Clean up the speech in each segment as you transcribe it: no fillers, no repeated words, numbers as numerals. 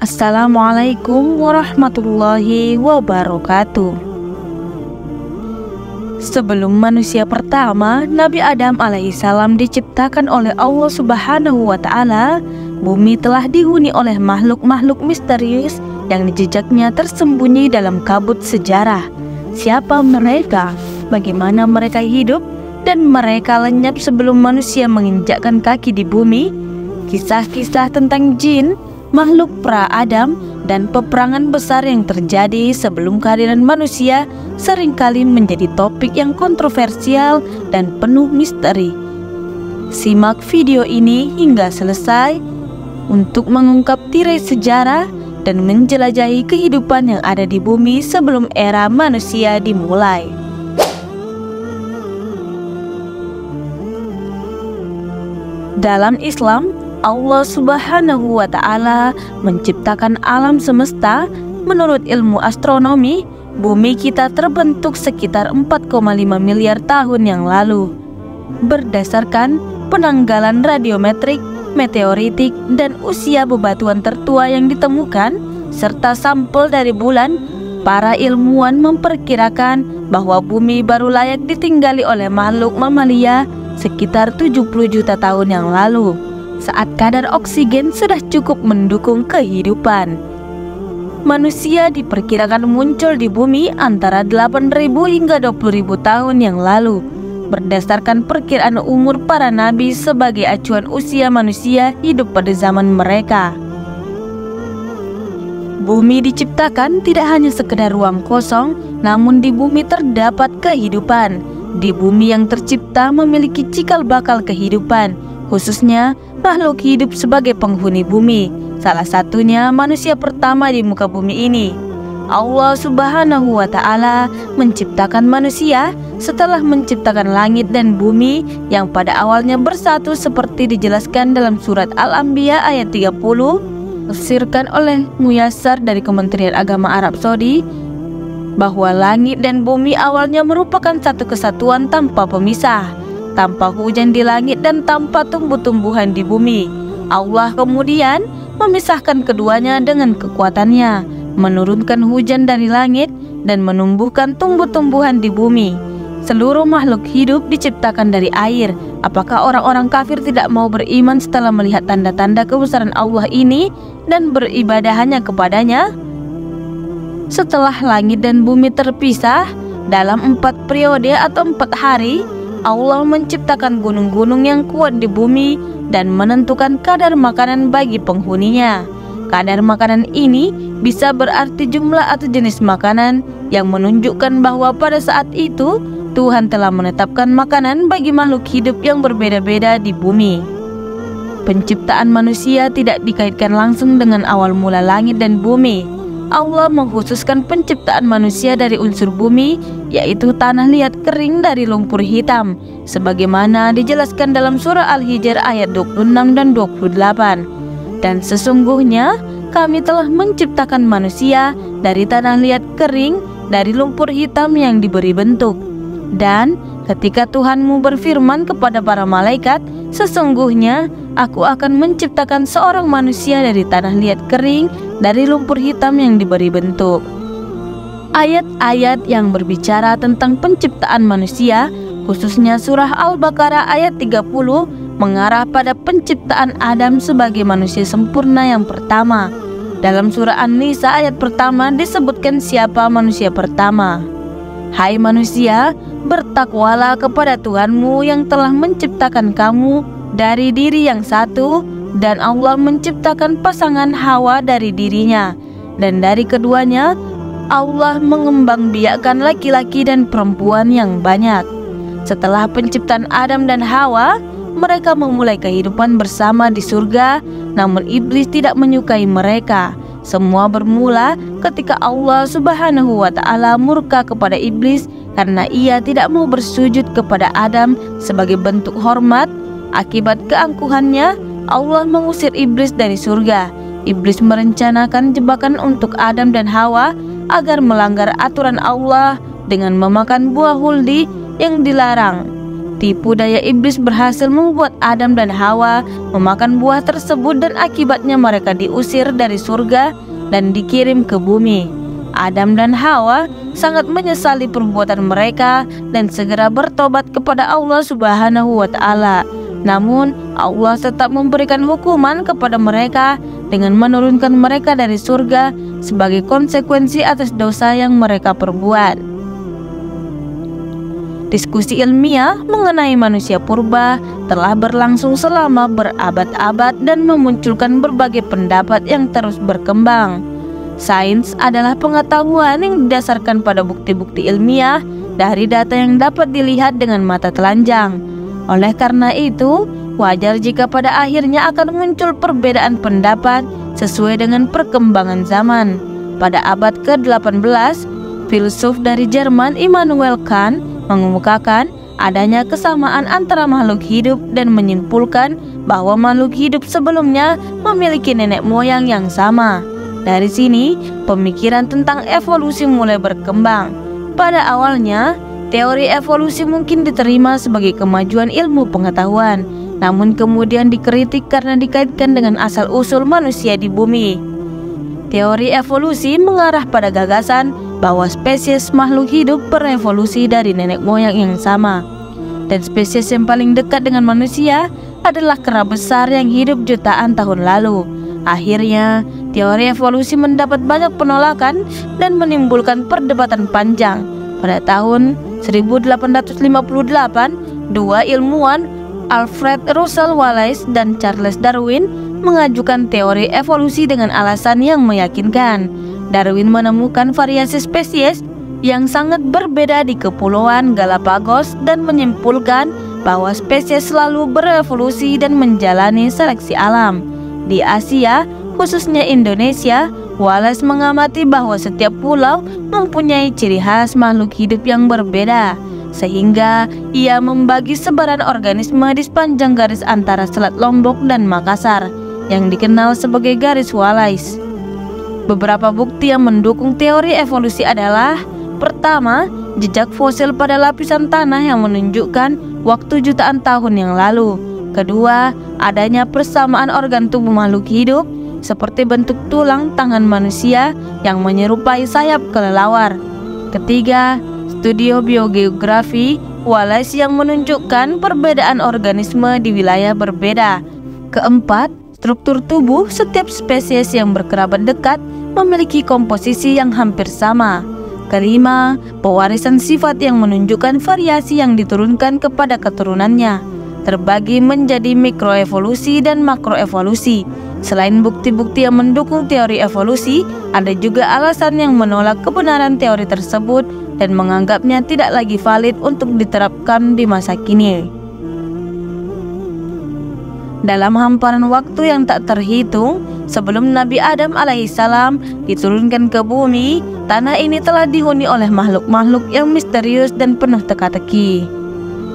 Assalamualaikum warahmatullahi wabarakatuh. Sebelum manusia pertama, Nabi Adam alaihissalam diciptakan oleh Allah Subhanahu wa Ta'ala, bumi telah dihuni oleh makhluk-makhluk misterius yang jejaknya tersembunyi dalam kabut sejarah. Siapa mereka? Bagaimana mereka hidup? Dan mereka lenyap sebelum manusia menginjakkan kaki di bumi. Kisah-kisah tentang jin, makhluk pra-Adam, dan peperangan besar yang terjadi sebelum kehadiran manusia seringkali menjadi topik yang kontroversial dan penuh misteri. Simak video ini hingga selesai untuk mengungkap tirai sejarah dan menjelajahi kehidupan yang ada di bumi sebelum era manusia dimulai. Dalam Islam, Allah Subhanahu wa Ta'ala menciptakan alam semesta. Menurut ilmu astronomi, bumi kita terbentuk sekitar 4,5 miliar tahun yang lalu. Berdasarkan penanggalan radiometrik, meteoritik, dan usia bebatuan tertua yang ditemukan, serta sampel dari bulan, para ilmuwan memperkirakan bahwa bumi baru layak ditinggali oleh makhluk mamalia sekitar 70 juta tahun yang lalu, saat kadar oksigen sudah cukup mendukung kehidupan. Manusia diperkirakan muncul di bumi antara 8.000 hingga 20.000 tahun yang lalu, berdasarkan perkiraan umur para nabi sebagai acuan usia manusia hidup pada zaman mereka. Bumi diciptakan tidak hanya sekedar ruang kosong, namun di bumi terdapat kehidupan. Di bumi yang tercipta memiliki cikal bakal kehidupan, khususnya makhluk hidup sebagai penghuni bumi. Salah satunya manusia pertama di muka bumi ini. Allah Subhanahu wa Ta'ala menciptakan manusia setelah menciptakan langit dan bumi yang pada awalnya bersatu seperti dijelaskan dalam surat Al-Anbiya ayat 30, tafsirkan oleh Muyassar dari Kementerian Agama Arab Saudi, bahwa langit dan bumi awalnya merupakan satu kesatuan tanpa pemisah, tanpa hujan di langit dan tanpa tumbuh-tumbuhan di bumi. Allah kemudian memisahkan keduanya dengan kekuatannya, menurunkan hujan dari langit dan menumbuhkan tumbuh-tumbuhan di bumi. Seluruh makhluk hidup diciptakan dari air. Apakah orang-orang kafir tidak mau beriman setelah melihat tanda-tanda kebesaran Allah ini dan beribadah hanya kepadanya? Setelah langit dan bumi terpisah dalam 4 periode atau 4 hari, Allah menciptakan gunung-gunung yang kuat di bumi dan menentukan kadar makanan bagi penghuninya. Kadar makanan ini bisa berarti jumlah atau jenis makanan yang menunjukkan bahwa pada saat itu Tuhan telah menetapkan makanan bagi makhluk hidup yang berbeda-beda di bumi. Penciptaan manusia tidak dikaitkan langsung dengan awal mula langit dan bumi. Allah mengkhususkan penciptaan manusia dari unsur bumi, yaitu tanah liat kering dari lumpur hitam, sebagaimana dijelaskan dalam surah Al-Hijr ayat 26 dan 28. Dan sesungguhnya kami telah menciptakan manusia dari tanah liat kering dari lumpur hitam yang diberi bentuk. Dan ketika Tuhanmu berfirman kepada para malaikat, sesungguhnya aku akan menciptakan seorang manusia dari tanah liat kering dari lumpur hitam yang diberi bentuk. Ayat-ayat yang berbicara tentang penciptaan manusia, khususnya surah Al-Baqarah ayat 30, mengarah pada penciptaan Adam sebagai manusia sempurna yang pertama. Dalam surah An-Nisa ayat pertama disebutkan siapa manusia pertama. Hai manusia, bertakwalah kepada Tuhanmu yang telah menciptakan kamu dari diri yang satu, dan Allah menciptakan pasangan Hawa dari dirinya, dan dari keduanya Allah mengembangbiakkan laki-laki dan perempuan yang banyak. Setelah penciptaan Adam dan Hawa, mereka memulai kehidupan bersama di surga, namun iblis tidak menyukai mereka. Semua bermula ketika Allah Subhanahu wa Ta'ala murka kepada iblis karena ia tidak mau bersujud kepada Adam sebagai bentuk hormat. Akibat keangkuhannya, Allah mengusir iblis dari surga. Iblis merencanakan jebakan untuk Adam dan Hawa agar melanggar aturan Allah dengan memakan buah huldi yang dilarang. Tipu daya iblis berhasil membuat Adam dan Hawa memakan buah tersebut dan akibatnya mereka diusir dari surga dan dikirim ke bumi. Adam dan Hawa sangat menyesali perbuatan mereka dan segera bertobat kepada Allah Subhanahu wa Ta'ala. Namun Allah tetap memberikan hukuman kepada mereka dengan menurunkan mereka dari surga sebagai konsekuensi atas dosa yang mereka perbuat. Diskusi ilmiah mengenai manusia purba telah berlangsung selama berabad-abad dan memunculkan berbagai pendapat yang terus berkembang. Sains adalah pengetahuan yang didasarkan pada bukti-bukti ilmiah dari data yang dapat dilihat dengan mata telanjang. Oleh karena itu, wajar jika pada akhirnya akan muncul perbedaan pendapat sesuai dengan perkembangan zaman. Pada abad ke-18, filsuf dari Jerman Immanuel Kant mengemukakan adanya kesamaan antara makhluk hidup dan menyimpulkan bahwa makhluk hidup sebelumnya memiliki nenek moyang yang sama. Dari sini, pemikiran tentang evolusi mulai berkembang. Pada awalnya, teori evolusi mungkin diterima sebagai kemajuan ilmu pengetahuan, namun kemudian dikritik karena dikaitkan dengan asal-usul manusia di bumi. Teori evolusi mengarah pada gagasan bahwa spesies makhluk hidup berevolusi dari nenek moyang yang sama, dan spesies yang paling dekat dengan manusia adalah kera besar yang hidup jutaan tahun lalu. Akhirnya, teori evolusi mendapat banyak penolakan dan menimbulkan perdebatan panjang. Pada tahun 1858, dua ilmuwan, Alfred Russel Wallace dan Charles Darwin, mengajukan teori evolusi dengan alasan yang meyakinkan. Darwin menemukan variasi spesies yang sangat berbeda di Kepulauan Galapagos dan menyimpulkan bahwa spesies selalu berevolusi dan menjalani seleksi alam. Di Asia, khususnya Indonesia, Wallace mengamati bahwa setiap pulau mempunyai ciri khas makhluk hidup yang berbeda, sehingga ia membagi sebaran organisme di sepanjang garis antara Selat Lombok dan Makassar yang dikenal sebagai garis Wallace. Beberapa bukti yang mendukung teori evolusi adalah: pertama, jejak fosil pada lapisan tanah yang menunjukkan waktu jutaan tahun yang lalu. Kedua, adanya persamaan organ tubuh makhluk hidup seperti bentuk tulang tangan manusia yang menyerupai sayap kelelawar. Ketiga, studi biogeografi Wallace yang menunjukkan perbedaan organisme di wilayah berbeda. Keempat, struktur tubuh setiap spesies yang berkerabat dekat memiliki komposisi yang hampir sama. Kelima, pewarisan sifat yang menunjukkan variasi yang diturunkan kepada keturunannya, terbagi menjadi mikroevolusi dan makroevolusi. Selain bukti-bukti yang mendukung teori evolusi, ada juga alasan yang menolak kebenaran teori tersebut dan menganggapnya tidak lagi valid untuk diterapkan di masa kini. Dalam hamparan waktu yang tak terhitung, sebelum Nabi Adam alaihissalam diturunkan ke bumi, tanah ini telah dihuni oleh makhluk-makhluk yang misterius dan penuh teka-teki.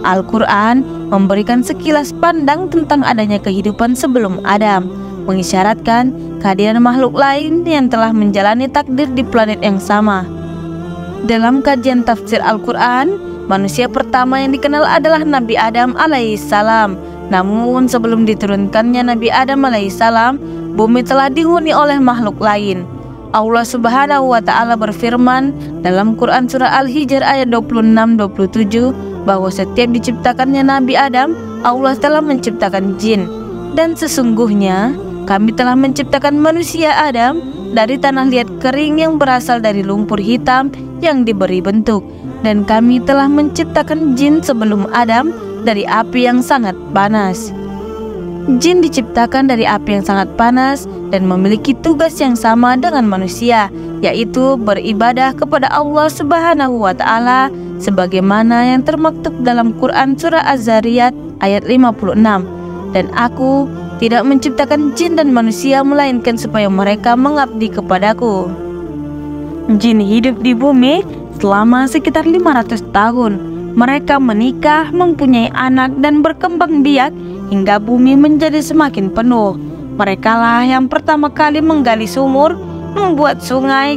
Al-Quran memberikan sekilas pandang tentang adanya kehidupan sebelum Adam, mengisyaratkan kehadiran makhluk lain yang telah menjalani takdir di planet yang sama. Dalam kajian tafsir Al-Quran, manusia pertama yang dikenal adalah Nabi Adam alaihissalam. Namun sebelum diturunkannya Nabi Adam alaihissalam, bumi telah dihuni oleh makhluk lain. Allah Subhanahu wa Ta'ala berfirman dalam Quran surah Al-Hijr ayat 26-27 bahwa setiap diciptakannya Nabi Adam, Allah telah menciptakan jin. Dan sesungguhnya kami telah menciptakan manusia Adam dari tanah liat kering yang berasal dari lumpur hitam yang diberi bentuk. Dan kami telah menciptakan jin sebelum Adam dari api yang sangat panas. Jin diciptakan dari api yang sangat panas dan memiliki tugas yang sama dengan manusia, yaitu beribadah kepada Allah Subhanahu wa Ta'ala sebagaimana yang termaktub dalam Quran surah Az-Zariyat ayat 56. Dan aku tidak menciptakan jin dan manusia melainkan supaya mereka mengabdi kepadaku. Jin hidup di bumi selama sekitar 500 tahun. Mereka menikah, mempunyai anak dan berkembang biak hingga bumi menjadi semakin penuh. Merekalah yang pertama kali menggali sumur, membuat sungai,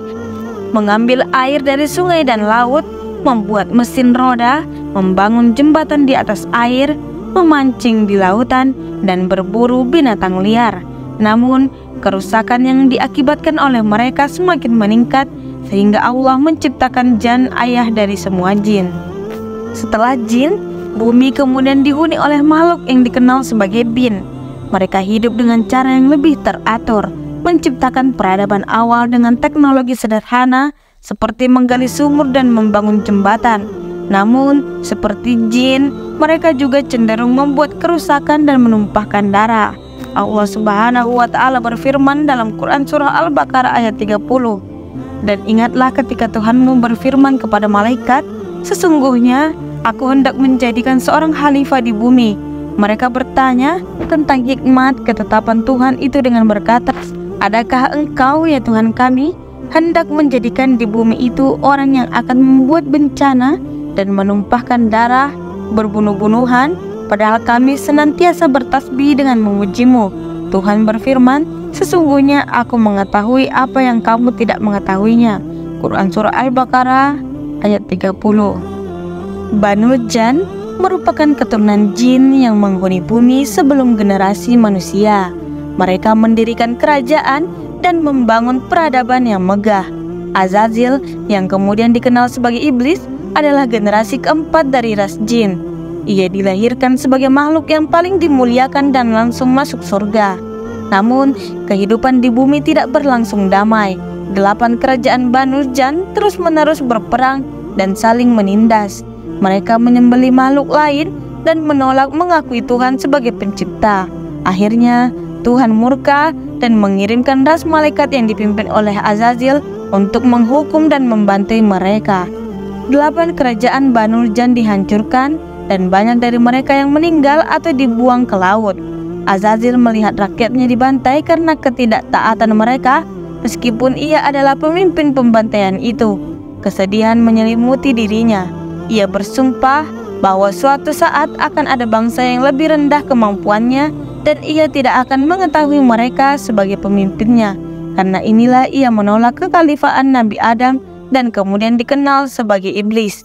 mengambil air dari sungai dan laut, membuat mesin roda, membangun jembatan di atas air, memancing di lautan, dan berburu binatang liar. Namun, kerusakan yang diakibatkan oleh mereka semakin meningkat sehingga Allah menciptakan jan ayah dari semua jin. Setelah jin, bumi kemudian dihuni oleh makhluk yang dikenal sebagai bin. Mereka hidup dengan cara yang lebih teratur, menciptakan peradaban awal dengan teknologi sederhana seperti menggali sumur dan membangun jembatan. Namun, seperti jin, mereka juga cenderung membuat kerusakan dan menumpahkan darah. Allah Subhanahu wa Ta'ala berfirman dalam Quran Surah Al-Baqarah ayat 30, "Dan ingatlah ketika Tuhanmu berfirman kepada malaikat, sesungguhnya aku hendak menjadikan seorang khalifah di bumi." Mereka bertanya tentang hikmat ketetapan Tuhan itu dengan berkata, "Adakah engkau ya Tuhan kami hendak menjadikan di bumi itu orang yang akan membuat bencana dan menumpahkan darah, berbunuh-bunuhan, padahal kami senantiasa bertasbih dengan memujimu?" Tuhan berfirman, "Sesungguhnya aku mengetahui apa yang kamu tidak mengetahuinya." Quran Surah Al-Baqarah ayat 30. Banu Jan merupakan keturunan jin yang menghuni bumi sebelum generasi manusia. Mereka mendirikan kerajaan dan membangun peradaban yang megah. Azazil, yang kemudian dikenal sebagai iblis, adalah generasi keempat dari ras jin. Ia dilahirkan sebagai makhluk yang paling dimuliakan dan langsung masuk surga. Namun, kehidupan di bumi tidak berlangsung damai. 8 kerajaan Banu Jan terus-menerus berperang dan saling menindas. Mereka menyembelih makhluk lain dan menolak mengakui Tuhan sebagai pencipta. Akhirnya, Tuhan murka dan mengirimkan ras malaikat yang dipimpin oleh Azazil untuk menghukum dan membantai mereka. 8 kerajaan Banu Jan dihancurkan dan banyak dari mereka yang meninggal atau dibuang ke laut. Azazil melihat rakyatnya dibantai karena ketidaktaatan mereka, meskipun ia adalah pemimpin pembantaian itu. Kesedihan menyelimuti dirinya. Ia bersumpah bahwa suatu saat akan ada bangsa yang lebih rendah kemampuannya dan ia tidak akan mengetahui mereka sebagai pemimpinnya. Karena inilah ia menolak kekhalifahan Nabi Adam dan kemudian dikenal sebagai iblis.